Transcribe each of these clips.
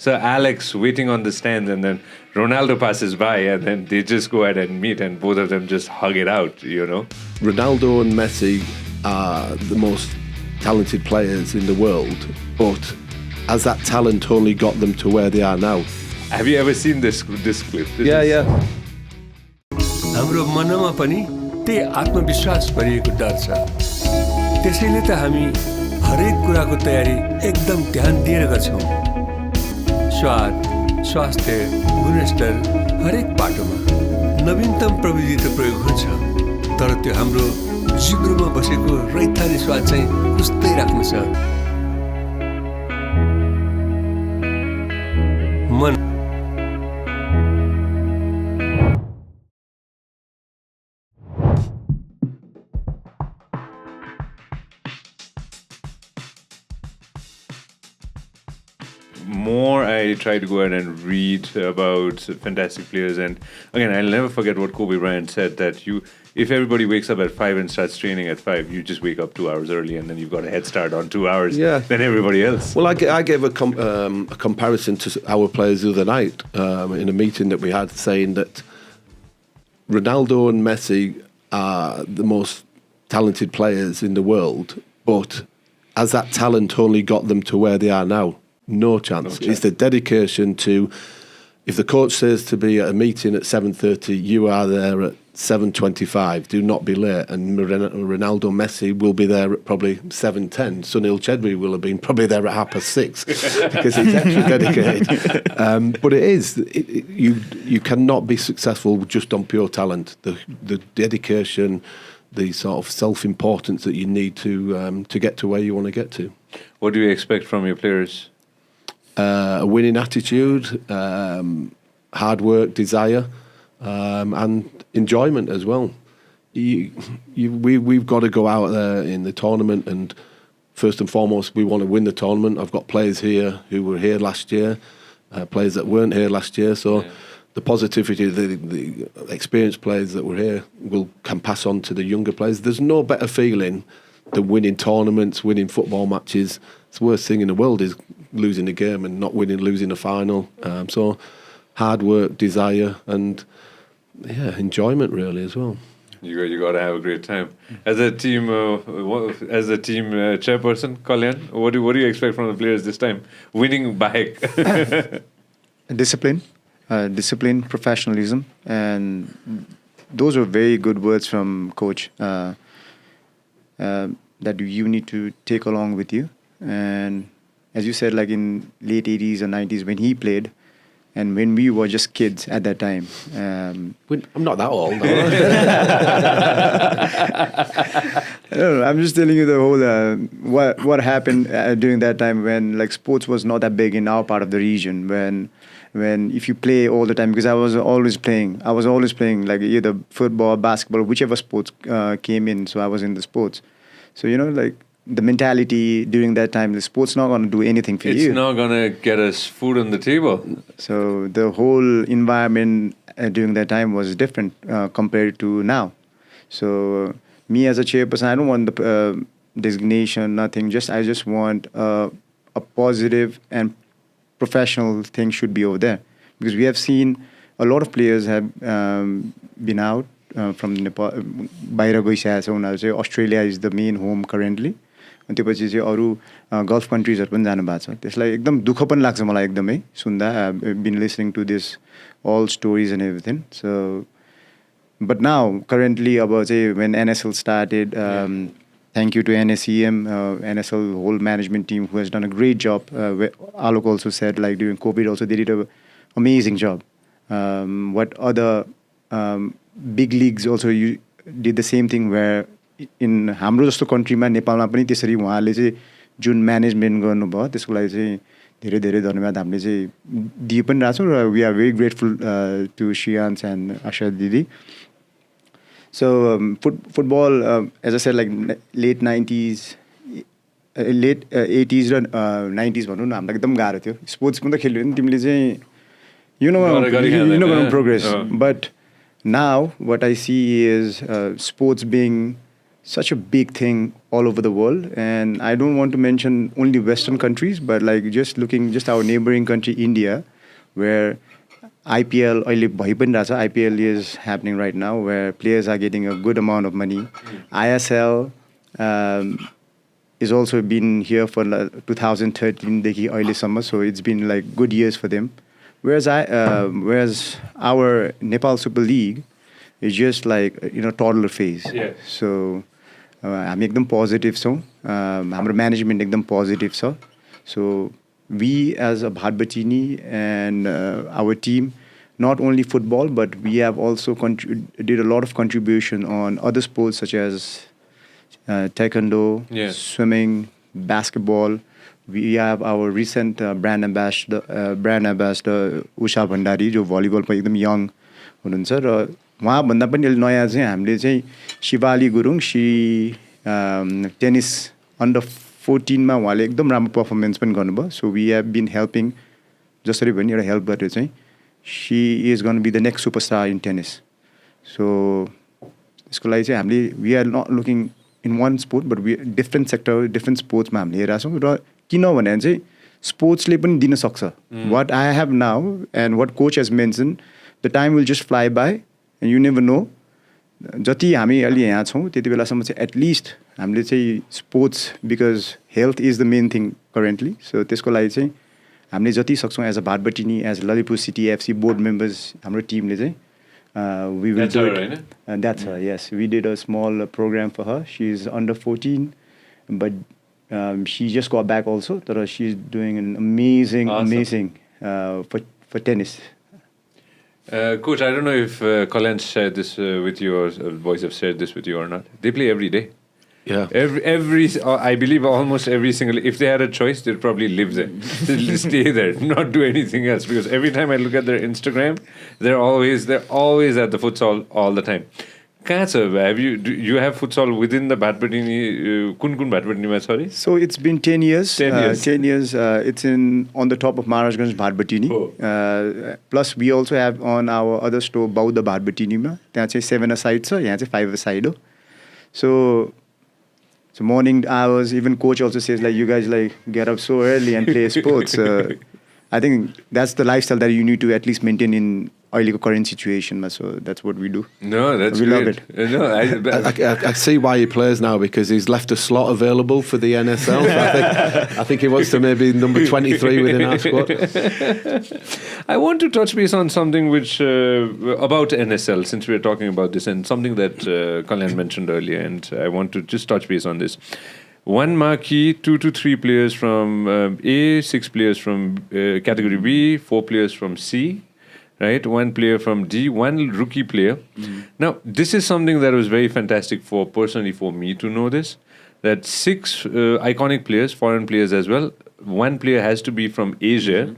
So Alex waiting on the stands, and then Ronaldo passes by, and then they just go ahead and meet, and both of them just hug it out, Ronaldo and Messi are the most talented players in the world, but has that talent only got them to where they are now? Have you ever seen this clip? Yeah. हाम्रो मनमा पनि त्यही आत्मविश्वास भरिएको डर छ। त्यसैले त हामी हरेक कुराको तयारी एकदम ध्यान दिएर गर्छौं। स्वाद, स्वास्थ्य, गुणस्तर हरेक बाटोमा नवीनतम प्रविधि त प्रयोग हुन्छ, तर त्यो हाम्रो जिब्रोमा बसेको रैथाने स्वाद चाहिँ उस्तै राख्नु छ। मन more I try to go ahead and read about fantastic players, and again, I'll never forget what Kobe Bryant said, that if everybody wakes up at 5 and starts training at 5, you just wake up 2 hours early, and then you've got a head start on 2 hours than everybody else. Well, I gave a comparison to our players the other night in a meeting that we had, saying that Ronaldo and Messi are the most talented players in the world, but has that talent only got them to where they are now? No chance. It's the dedication to, if the coach says to be at a meeting at 7:30, you are there at 7:25. Do not be late. And Ronaldo, Messi will be there at probably 7:10. Sunil Chedri will have been probably there at 6:30 because he's extra dedicated. But it is. You cannot be successful just on pure talent. The dedication, the sort of self-importance that you need to get to where you want to get to. What do you expect from your players? A winning attitude, hard work, desire, and enjoyment as well. We've got to go out there in the tournament, and first and foremost, we want to win the tournament. I've got players here who were here last year, players that weren't here last year, so the positivity, the experienced players that were here can pass on to the younger players. There's no better feeling than winning tournaments, winning football matches. It's the worst thing in the world is losing a game and not losing a final. So hard work, desire, and enjoyment really as well. You got to have a great time. As a team, chairperson, Kalyan, what do you expect from the players this time? Winning by discipline, professionalism, and those are very good words from coach that you need to take along with you. And as you said, like in late 80s or 90s when he played, and when we were just kids at that time. I'm not that old. No, I'm just telling you the whole what happened during that time when like sports was not that big in our part of the region. When if you play all the time, because I was always playing like either football, basketball, whichever sports came in. So I was in the sports. So like the mentality during that time, the sport's not going to do anything for you. It's not going to get us food on the table. So the whole environment during that time was different compared to now. So me as a chairperson, I don't want the designation, nothing. I just want a positive and professional thing should be over there. Because we have seen a lot of players have been out from Nepal. Australia is the main home currently. अनि त्यसपछि चाहिँ अरू gulf कन्ट्रिजहरु पनि जानु भएको छ त्यसलाई एकदम दुःख पनि लाग्छ मलाई एकदमै सुन्दा been listening to this all stories and everything. So but now currently अब चाहिँ when NSL started, thank you to NSEM, NSL whole management team who has done a great job. Alok also said like during COVID also they did an amazing job. What other big leagues also did the same thing where in हाम्रो जस्तो कन्ट्रीमा नेपालमा पनि त्यसरी उहाँले चाहिँ जुन management गर्नुभयो त्यसको लागि चाहिँ धेरै धेरै धन्यवाद हामीले चाहिँ दिए पनि रहेछौँ र we are very grateful to Shriyans and Asha didi. So football, as I said, like late 80s raw 90s भनौँ न हामीलाई एकदम गाह्रो थियो. स्पोर्ट्स पनि त खेल्यो भने तिमीले चाहिँ you know progress. But now what I see is sports being such a big thing all over the world. And I don't want to mention only Western countries, but like just our neighboring country, India, where IPL, IPL is happening right now, where players are getting a good amount of money. ISL is also been here for 2013 देखि अहिलेसम्म, so it's been like good years for them. Whereas our Nepal Super League is just like toddler phase. Yeah. So हामी एकदम positive छौँ, हाम्रो management एकदम positive छ. So we as a BhatBhateni and our team, not only football, but we have also did a lot of contribution on other sports such as taekwondo, swimming, basketball. We have our recent brand ambassador Usha Bhandari, जो भलिबलमा एकदम young हुनुहुन्छ. र उहाँभन्दा पनि अहिले नयाँ चाहिँ हामीले चाहिँ Shivali Gurung, tennis under 14 मा उहाँले एकदम राम्रो पर्फर्मेन्स पनि गर्नुभयो. So we have been helping, जसरी पनि एउटा हेल्प गरेर चाहिँ she is gonna be the next superstar in tennis. So यसको लागि चाहिँ हामीले we are not looking in one sport, but we different sector, different स्पोर्ट्समा हामीले हेरेका छौँ. र किनभने चाहिँ स्पोर्ट्सले पनि दिन सक्छ. What I have now and what coach has mention, the time will just fly by and you never know. जति हामी अहिले यहाँ छौँ त्यति बेलासम्म चाहिँ एटलिस्ट हामीले चाहिँ sports, because health is the main thing currently. So त्यसको लागि चाहिँ हामीले जति सक्छौँ as a BhatBhateni, as Lalitpur city FC board members, हाम्रो टिमले चाहिँ we will do it. And that's her, yes. We did a small program for her. She's under 14, but she just got back also. She's doing an amazing for tennis. Coach, I don't know if Kalyan shared this with you, or boys have shared this with you or not. They play every day. Yeah. Every I believe almost every single, if they had a choice, they'd probably live there. They'll stay there, not do anything else. Because every time I look at their Instagram, they're always at the futsal all the time. Do you have futsal within the BhatBhateni? Kun BhatBhateni, sorry? So it's been 10 years. 10 years. 10 years. It's on the top of Maharashtra's BhatBhateni. Oh. Plus, we also have on our other store, Bauda BhatBhateni. That's 7 aside, so yeah, 5 aside. So morning hours, even coach also says like, you guys like get up so early and play sports. I think that's the lifestyle that you need to at least maintain in the current situation. So that's what we do. No, that's we great. love it. No, I see why he plays now, because he's left a slot available for the NSL. So I think he wants to maybe number 23 within our squad. I want to touch base on something which about NSL, since we're talking about this, and something that Kalyan mentioned earlier, and I want to just touch base on this. One marquee, 2 to 3 players from A, 6 players from category B, 4 players from C. Right, 1 player from D, 1 rookie player. Now, this is something that was very fantastic personally for me to know this, that 6 iconic players, foreign players as well, 1 player has to be from Asia,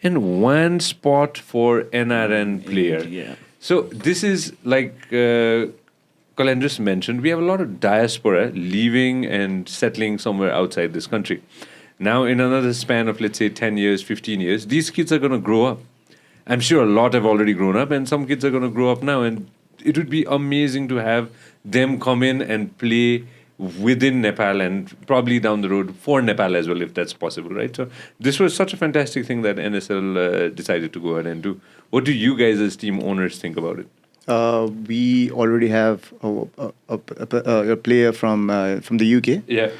and 1 spot for NRN player. Yeah. So this is like Kalyan just mentioned, we have a lot of diaspora leaving and settling somewhere outside this country. Now, in another span of, let's say, 10 years, 15 years, these kids are going to grow up. I'm sure a lot have already grown up, and some kids are going to grow up now, and it would be amazing to have them come in and play within Nepal, and probably down the road for Nepal as well, if that's possible, right? So this was such a fantastic thing that NSL decided to go ahead and do. What do you guys as team owners think about it? We already have a player from the UK. Yeah.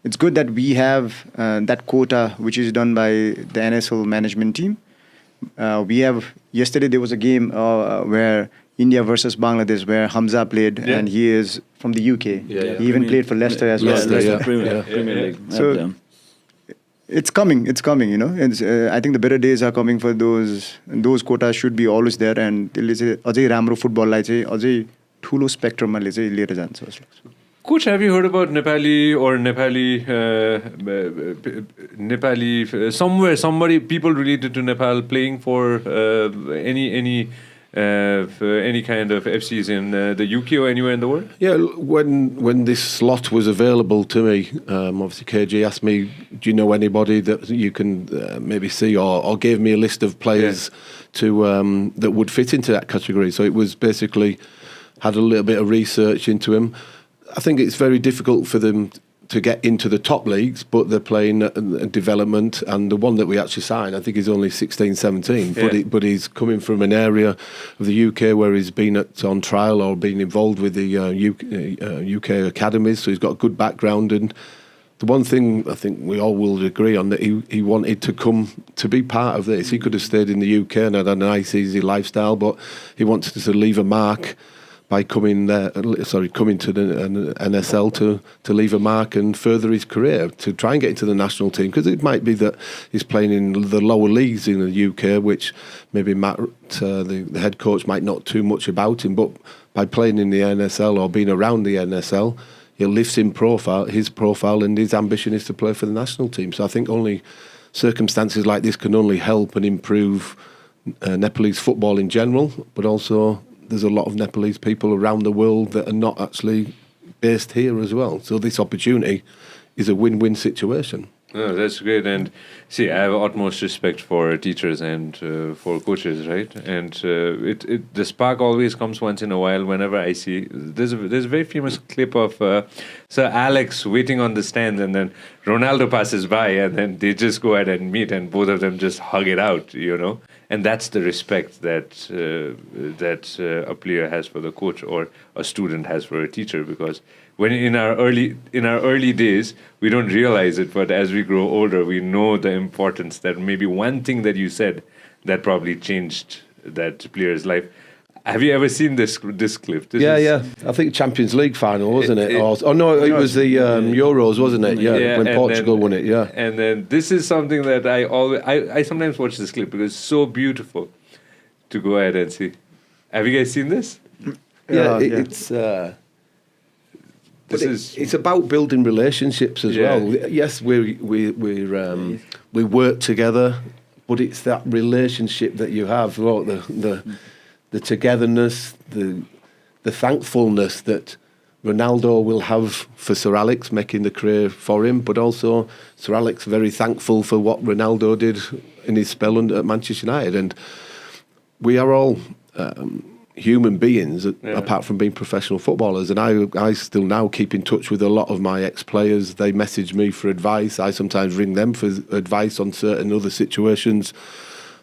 It's good that we have that quota, which is done by the NSL management team. We have, yesterday there was a game where India versus Bangladesh, where Hamza played, and he is from the UK. Yeah. He even played for Leicester as well. Leicester, Premier League. So it's coming, you know. It's, I think the better days are coming for those. Those quotas should be always there, and अझै राम्रो फुटबललाई चाहिँ अझै ठुलो स्पेक्ट्रममा चाहिँ लिएर जान्छ जस्तो लाग्छ. Coach, have you heard about Nepali somewhere, people related to Nepal playing for any kind of FCs in the UK or anywhere in the world? Yeah, when this slot was available to me, obviously KG asked me, do you know anybody that you can maybe see, or gave me a list of players that would fit into that category. So it was basically, had a little bit of research into him. I think it's very difficult for them to get into the top leagues, but they're playing development, and the one that we actually signed, I think he's only 16, 17, but he's coming from an area of the UK where he's been on trial or been involved with the UK academies, so he's got a good background. And the one thing I think we all will agree on, that he wanted to come to be part of this. He could have stayed in the UK and had a nice, easy lifestyle, but he wanted to leave a mark by coming to the NSL to leave a mark and further his career, to try and get into the national team, because it might be that he's playing in the lower leagues in the UK, which maybe Matt, the head coach, might not too much about him, but by playing in the NSL or being around the NSL, it lifts his profile, and his ambition is to play for the national team. So I think only circumstances like this can only help and improve Nepalese football in general, but also there's a lot of Nepalese people around the world that are not actually based here as well. So this opportunity is a win-win situation. Oh, that's great. And see, I have utmost respect for teachers and for coaches, right? And the spark always comes once in a while whenever I see. There's a very famous clip of Sir Alex waiting on the stands, and then Ronaldo passes by, and then they just go ahead and meet, and both of them just hug it out, And that's the respect that a player has for the coach, or a student has for a teacher. Because when in our early days, we don't realize it, but as we grow older, we know the importance that maybe one thing that you said that probably changed that player's life. Have you ever seen this clip? Yeah. I think Champions League final, wasn't it? It was the Euros, wasn't it? Yeah, when Portugal won it. Yeah. And then this is something that I sometimes watch this clip because it's so beautiful to go ahead and see. Have you guys seen this? It's. It's about building relationships as well. Yes, we work together, but it's that relationship that you have, the togetherness, the thankfulness that Ronaldo will have for Sir Alex making the career for him, but also Sir Alex very thankful for what Ronaldo did in his spell at Manchester United. And we are all human beings, apart from being professional footballers. And I still now keep in touch with a lot of my ex-players. They message me for advice. I sometimes ring them for advice on certain other situations.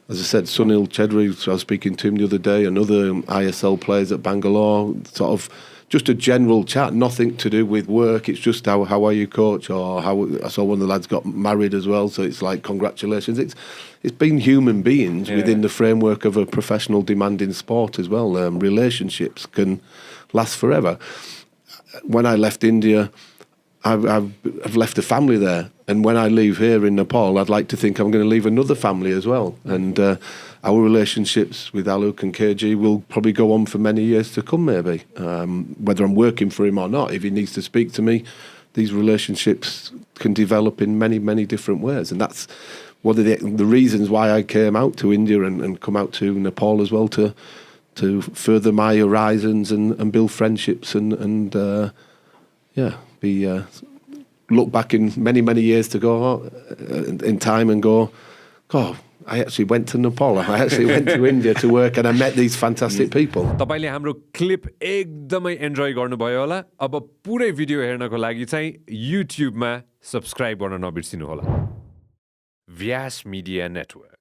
As I said, Sunil Chedri, I was speaking to him the other day, and other ISL players at Bangalore, sort of just a general chat, nothing to do with work. It's just how are you, coach? Or I saw one of the lads got married as well, so it's like, congratulations. It's been human beings within the framework of a professional demanding sport as well. Relationships can last forever. When I left India, I've left a family there, and when I leave here in Nepal, I'd like to think I'm going to leave another family as well. And our relationships with Alok and KG will probably go on for many years to come, maybe. Whether I'm working for him or not, if he needs to speak to me, these relationships can develop in many, many different ways. And that's one of the reasons why I came out to India and come out to Nepal as well, to further my horizons and build friendships and look back in many, many years to go in time and go, God, I actually went to Nepal. I actually went to India to work, and I met these fantastic people. तपाईले हाम्रो clip एकदमै enjoy गर्नुभयो होला. अब पुरै video हेर्नको लागि चाहिँ YouTube मा सब्स्क्राइब गर्न नबिर्सिनु होला. व्यास मिडिया नेटवर्क.